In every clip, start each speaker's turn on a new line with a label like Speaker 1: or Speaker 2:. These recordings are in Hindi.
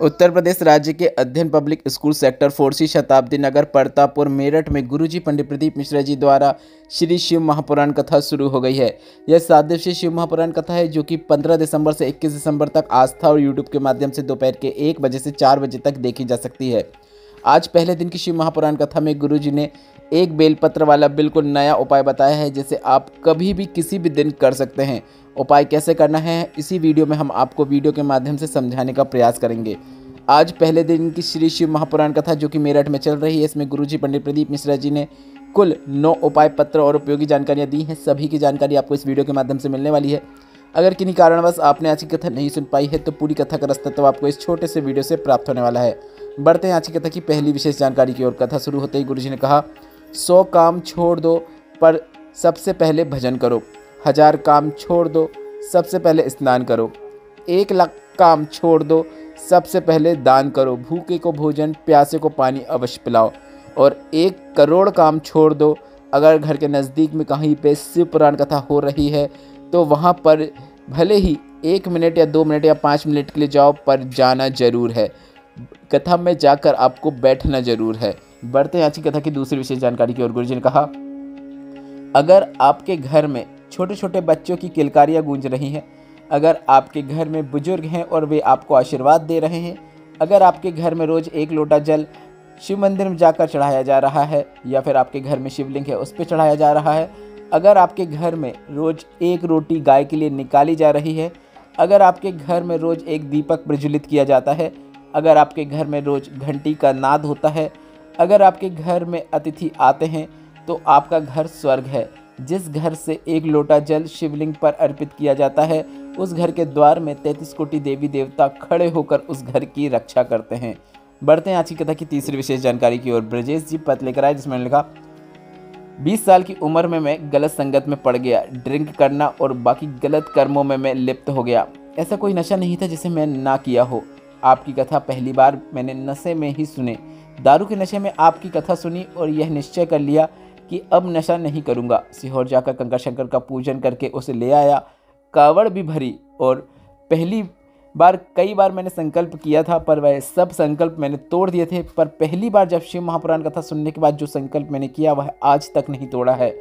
Speaker 1: उत्तर प्रदेश राज्य के अध्ययन पब्लिक स्कूल सेक्टर 4C शताब्दी नगर परतापुर मेरठ में गुरुजी पंडित प्रदीप मिश्रा जी द्वारा श्री शिव महापुराण कथा शुरू हो गई है। यह 7 दिवसीय शिव महापुराण कथा है जो कि 15 दिसंबर से 21 दिसंबर तक आस्था और यूट्यूब के माध्यम से दोपहर के 1 बजे से 4 बजे तक देखी जा सकती है। आज पहले दिन की शिव महापुराण कथा में गुरुजी ने एक बेलपत्र वाला बिल्कुल नया उपाय बताया है जिसे आप कभी भी किसी भी दिन कर सकते हैं। उपाय कैसे करना है इसी वीडियो में हम आपको वीडियो के माध्यम से समझाने का प्रयास करेंगे। आज पहले दिन की श्री शिव महापुराण कथा जो कि मेरठ में चल रही है, इसमें गुरुजी पंडित प्रदीप मिश्रा जी ने कुल 9 उपाय पत्र और उपयोगी जानकारियाँ दी हैं। सभी की जानकारी आपको इस वीडियो के माध्यम से मिलने वाली है। अगर किन्हीं कारणवश आपने आज की कथा नहीं सुन पाई है तो पूरी कथा का रास्ता आपको इस छोटे से वीडियो से प्राप्त होने वाला है। बढ़ते हैं आज की कथा की पहली विशेष जानकारी की ओर। कथा शुरू होते ही गुरुजी ने कहा, 100 काम छोड़ दो पर सबसे पहले भजन करो। 1000 काम छोड़ दो सबसे पहले स्नान करो। 1 लाख काम छोड़ दो सबसे पहले दान करो। भूखे को भोजन, प्यासे को पानी अवश्य पिलाओ। और 1 करोड़ काम छोड़ दो। अगर घर के नज़दीक में कहीं पे शिव पुराण कथा हो रही है तो वहाँ पर भले ही 1 मिनट या 2 मिनट या 5 मिनट के लिए जाओ, पर जाना जरूर है। कथा में जाकर आपको बैठना जरूर है। बढ़ते हैं आज की कथा की दूसरी विशेष जानकारी की ओर। गुरुजी ने कहा, अगर आपके घर में छोटे छोटे बच्चों की किलकारियाँ गूंज रही हैं, अगर आपके घर में बुजुर्ग हैं और वे आपको आशीर्वाद दे रहे हैं, अगर आपके घर में रोज़ 1 लोटा जल शिव मंदिर में जाकर चढ़ाया जा रहा है या फिर आपके घर में शिवलिंग है उस पर चढ़ाया जा रहा है, अगर आपके घर में रोज़ 1 रोटी गाय के लिए निकाली जा रही है, अगर आपके घर में रोज़ 1 दीपक प्रज्वलित किया जाता है, अगर आपके घर में रोज़ घंटी का नाद होता है, अगर आपके घर में अतिथि आते हैं तो आपका घर स्वर्ग है। जिस घर से 1 लोटा जल शिवलिंग पर अर्पित किया जाता है उस घर के द्वार में 33 कोटि देवी देवता खड़े होकर उस घर की रक्षा करते हैं। बढ़ते हैं आज की कथा की तीसरी विशेष जानकारी की ओर। ब्रजेश जी पत्र लेकर आए जिसमें लिखा, 20 साल की उम्र में मैं गलत संगत में पड़ गया। ड्रिंक करना और बाकी गलत कर्मों में मैं लिप्त हो गया। ऐसा कोई नशा नहीं था जिसे मैं ना किया हो। आपकी कथा पहली बार मैंने नशे में ही सुने। दारू के नशे में आपकी कथा सुनी और यह निश्चय कर लिया कि अब नशा नहीं करूँगा। सीहोर जाकर कंकर शंकर का पूजन करके उसे ले आया, कावड़ भी भरी और पहली बार कई बार मैंने संकल्प किया था पर वह सब संकल्प मैंने तोड़ दिए थे, पर पहली बार जब शिव महापुराण कथा सुनने के बाद जो संकल्प मैंने किया वह आज तक नहीं तोड़ा है।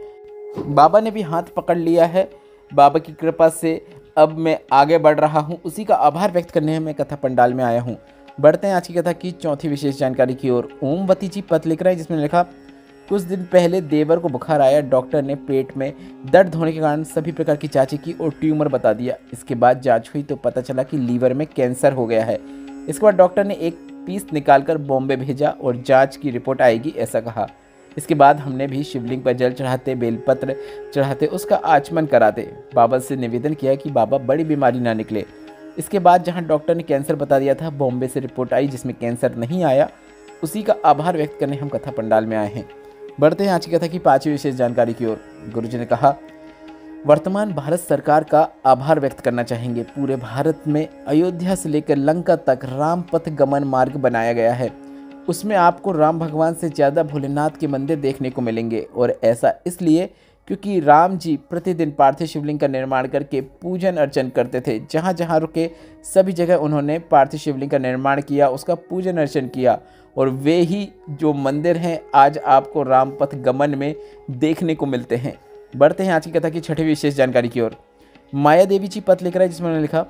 Speaker 1: बाबा ने भी हाथ पकड़ लिया है। बाबा की कृपा से अब मैं आगे बढ़ रहा हूँ, उसी का आभार व्यक्त करने मैं कथा पंडाल में आया हूँ। बढ़ते हैं आज की कथा की चौथी विशेष जानकारी की ओर। ओमवती जी पत्र लिख रहे हैं जिसमें लिखा, कुछ दिन पहले देवर को बुखार आया। डॉक्टर ने पेट में दर्द होने के कारण सभी प्रकार की जांचें की और ट्यूमर बता दिया। इसके बाद जांच हुई तो पता चला कि लीवर में कैंसर हो गया है। इसके बाद डॉक्टर ने एक पीस निकालकर बॉम्बे भेजा और जांच की रिपोर्ट आएगी ऐसा कहा। इसके बाद हमने भी शिवलिंग पर जल चढ़ाते, बेलपत्र चढ़ाते, उसका आचमन कराते, बाबा से निवेदन किया कि बाबा बड़ी बीमारी ना निकले। इसके बाद जहाँ डॉक्टर ने कैंसर बता दिया था, बॉम्बे से रिपोर्ट आई जिसमें कैंसर नहीं आया। उसी का आभार व्यक्त करने हम कथा पंडाल में आए हैं। बढ़ते हैं आज की कथा की 5वीं विशेष जानकारी की ओर। गुरुजी ने कहा, वर्तमान भारत सरकार का आभार व्यक्त करना चाहेंगे। पूरे भारत में अयोध्या से लेकर लंका तक राम पथ गमन मार्ग बनाया गया है। उसमें आपको राम भगवान से ज़्यादा भोलेनाथ के मंदिर देखने को मिलेंगे और ऐसा इसलिए क्योंकि राम जी प्रतिदिन पार्थिव शिवलिंग का निर्माण करके पूजन अर्चन करते थे। जहाँ जहाँ रुके सभी जगह उन्होंने पार्थिव शिवलिंग का निर्माण किया, उसका पूजन अर्चन किया और वे ही जो मंदिर हैं आज आपको रामपथ गमन में देखने को मिलते हैं। बढ़ते हैं आज की कथा की 6वीं विशेष जानकारी की ओर। माया देवी जी पत्र लिख रहा है जिसमें उन्होंने लिखा,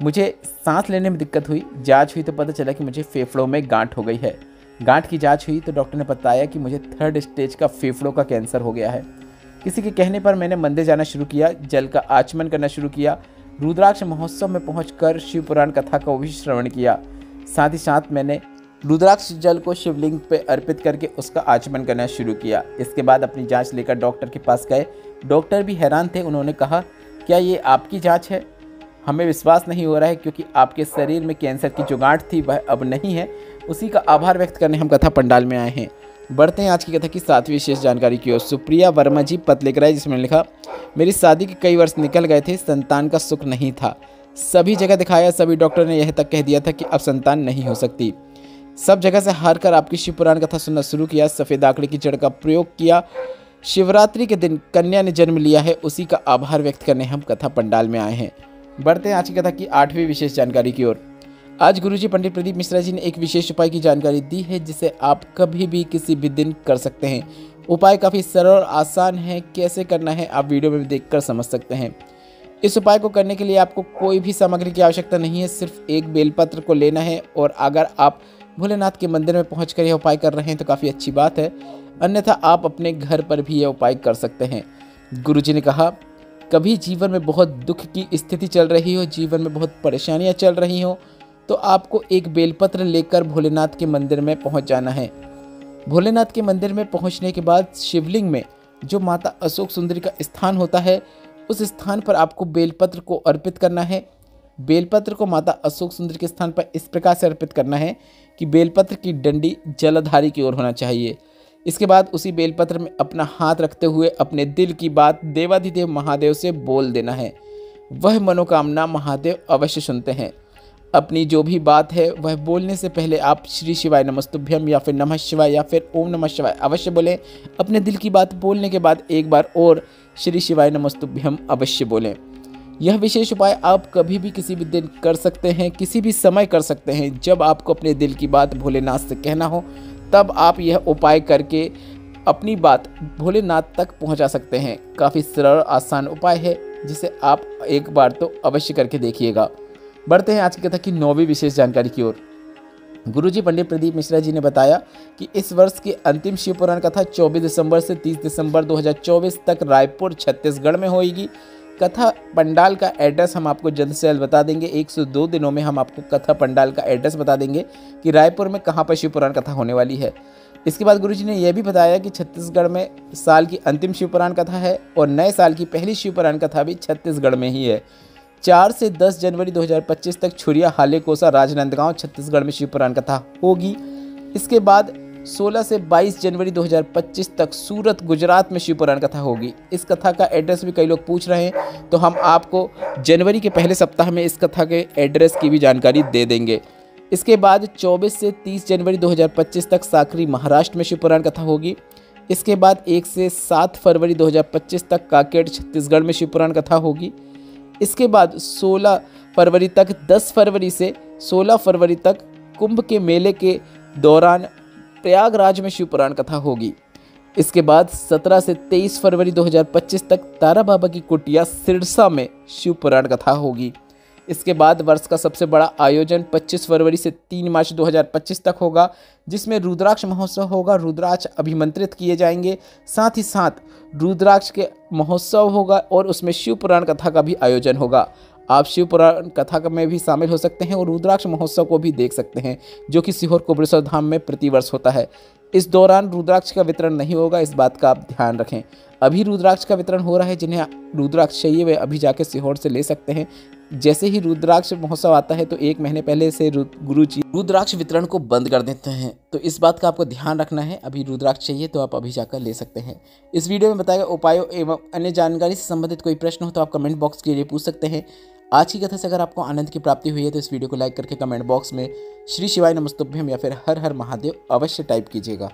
Speaker 1: मुझे सांस लेने में दिक्कत हुई। जांच हुई तो पता चला कि मुझे फेफड़ों में गांठ हो गई है। गांठ की जांच हुई तो डॉक्टर ने बताया कि मुझे 3rd स्टेज का फेफड़ों का कैंसर हो गया है। किसी के कहने पर मैंने मंदिर जाना शुरू किया, जल का आचमन करना शुरू किया, रुद्राक्ष महोत्सव में पहुंचकर शिव पुराण कथा का भी श्रवण किया। साथ ही साथ मैंने रुद्राक्ष जल को शिवलिंग पे अर्पित करके उसका आचमन करना शुरू किया। इसके बाद अपनी जांच लेकर डॉक्टर के पास गए। डॉक्टर भी हैरान थे। उन्होंने कहा, क्या ये आपकी जांच है? हमें विश्वास नहीं हो रहा है क्योंकि आपके शरीर में कैंसर की जो गांठ थी वह अब नहीं है। उसी का आभार व्यक्त करने हम कथा पंडाल में आए हैं। बढ़ते हैं आज की कथा की 7वीं विशेष जानकारी की ओर। सुप्रिया वर्मा जी पत्र लिख रहा है जिसमें लिखा, मेरी शादी के कई वर्ष निकल गए थे, संतान का सुख नहीं था। सभी जगह दिखाया, सभी डॉक्टर ने यह तक कह दिया था कि अब संतान नहीं हो सकती। सब जगह से हार कर आपकी शिव पुराण कथा सुनना शुरू किया। सफ़ेद आंकड़े की जड़ का प्रयोग किया। शिवरात्रि के दिन कन्या ने जन्म लिया है, उसी का आभार व्यक्त करने हम कथा पंडाल में आए हैं। बढ़ते हैं आज की कथा की 8वीं विशेष जानकारी की ओर। आज गुरुजी पंडित प्रदीप मिश्रा जी ने एक विशेष उपाय की जानकारी दी है जिसे आप कभी भी किसी भी दिन कर सकते हैं। उपाय काफ़ी सरल और आसान है। कैसे करना है आप वीडियो में देखकर समझ सकते हैं। इस उपाय को करने के लिए आपको कोई भी सामग्री की आवश्यकता नहीं है, सिर्फ एक बेलपत्र को लेना है। और अगर आप भोलेनाथ के मंदिर में पहुंचकर यह उपाय कर रहे हैं तो काफ़ी अच्छी बात है, अन्यथा आप अपने घर पर भी यह उपाय कर सकते हैं। गुरुजी ने कहा, कभी जीवन में बहुत दुख की स्थिति चल रही हो, जीवन में बहुत परेशानियां चल रही हो, तो आपको एक बेलपत्र लेकर भोलेनाथ के मंदिर में पहुंच जाना है। भोलेनाथ के मंदिर में पहुंचने के बाद शिवलिंग में जो माता अशोक सुंदरी का स्थान होता है, उस स्थान पर आपको बेलपत्र को अर्पित करना है। बेलपत्र को माता अशोक सुंदरी के स्थान पर इस प्रकार से अर्पित करना है कि बेलपत्र की डंडी जलधारी की ओर होना चाहिए। इसके बाद उसी बेलपत्र में अपना हाथ रखते हुए अपने दिल की बात देवाधिदेव महादेव से बोल देना है। वह मनोकामना महादेव अवश्य सुनते हैं। अपनी जो भी बात है वह बोलने से पहले आप श्री शिवाय नमस्तुभ्यम या फिर नमः शिवाय या फिर ओम नमः शिवाय अवश्य बोलें। अपने दिल की बात बोलने के बाद एक बार और श्री शिवाय नमस्तुभ्यम अवश्य बोलें। यह विशेष उपाय आप कभी भी किसी भी दिन कर सकते हैं, किसी भी समय कर सकते हैं। जब आपको अपने दिल की बात भोलेनाथ से कहना हो तब आप यह उपाय करके अपनी बात भोलेनाथ तक पहुंचा सकते हैं। काफ़ी सरल आसान उपाय है जिसे आप एक बार तो अवश्य करके देखिएगा। बढ़ते हैं आज की कथा की 9वीं विशेष जानकारी की ओर। गुरुजी पंडित प्रदीप मिश्रा जी ने बताया कि इस वर्ष की अंतिम शिव पुराण कथा 24 दिसंबर से 30 दिसंबर 2024 तक रायपुर छत्तीसगढ़ में होगी। कथा पंडाल का एड्रेस हम आपको जल्द से जल्द बता देंगे। 102 दिनों में हम आपको कथा पंडाल का एड्रेस बता देंगे कि रायपुर में कहाँ पर शिव पुराण कथा होने वाली है। इसके बाद गुरुजी ने यह भी बताया कि छत्तीसगढ़ में साल की अंतिम शिव पुराण कथा है और नए साल की पहली शिव पुराण कथा भी छत्तीसगढ़ में ही है। 4 से 10 जनवरी 2025 तक छुरिया हालेकोसा राजनांदगांव छत्तीसगढ़ में शिव पुराण कथा होगी। इसके बाद 16 से 22 जनवरी 2025 तक सूरत गुजरात में शिव पुराण कथा होगी। इस कथा का एड्रेस भी कई लोग पूछ रहे हैं, तो हम आपको जनवरी के पहले सप्ताह में इस कथा के एड्रेस की भी जानकारी दे देंगे। इसके बाद 24 से 30 जनवरी 2025 तक साकरी महाराष्ट्र में शिव पुराण कथा होगी। इसके बाद 1 से 7 फरवरी 2025 तक काकेट छत्तीसगढ़ में शिव पुराण कथा होगी। इसके बाद 16 फरवरी तक 10 फरवरी से 16 फरवरी तक कुंभ के मेले के दौरान प्रयागराज में शिव पुराण कथा होगी। इसके बाद 17 से 23 फरवरी 2025 तक तारा बाबा की कुटिया सिरसा में शिव पुराण कथा होगी। इसके बाद वर्ष का सबसे बड़ा आयोजन 25 फरवरी से 3 मार्च 2025 तक होगा, जिसमें रुद्राक्ष महोत्सव होगा। रुद्राक्ष अभिमंत्रित किए जाएंगे, साथ ही साथ रुद्राक्ष के महोत्सव होगा और उसमें शिव पुराण कथा का भी आयोजन होगा। आप शिव पुराण कथा में भी शामिल हो सकते हैं और रुद्राक्ष महोत्सव को भी देख सकते हैं, जो कि सीहोर कुबेरेश्वर धाम में प्रतिवर्ष होता है। इस दौरान रुद्राक्ष का वितरण नहीं होगा, इस बात का आप ध्यान रखें। अभी रुद्राक्ष का वितरण हो रहा है, जिन्हें रुद्राक्ष चाहिए वे अभी जाके सीहोर से ले सकते हैं। जैसे ही रुद्राक्ष महोत्सव आता है तो 1 महीने पहले से गुरुजी रुद्राक्ष वितरण को बंद कर देते हैं, तो इस बात का आपको ध्यान रखना है। अभी रुद्राक्ष चाहिए तो आप अभी जाकर ले सकते हैं। इस वीडियो में बताए गए उपायों एवं अन्य जानकारी से संबंधित कोई प्रश्न हो तो आप कमेंट बॉक्स के लिए पूछ सकते हैं। आज की कथा से अगर आपको आनंद की प्राप्ति हुई है तो इस वीडियो को लाइक करके कमेंट बॉक्स में श्री शिवाय नमस्तुभ्यम या फिर हर हर महादेव अवश्य टाइप कीजिएगा।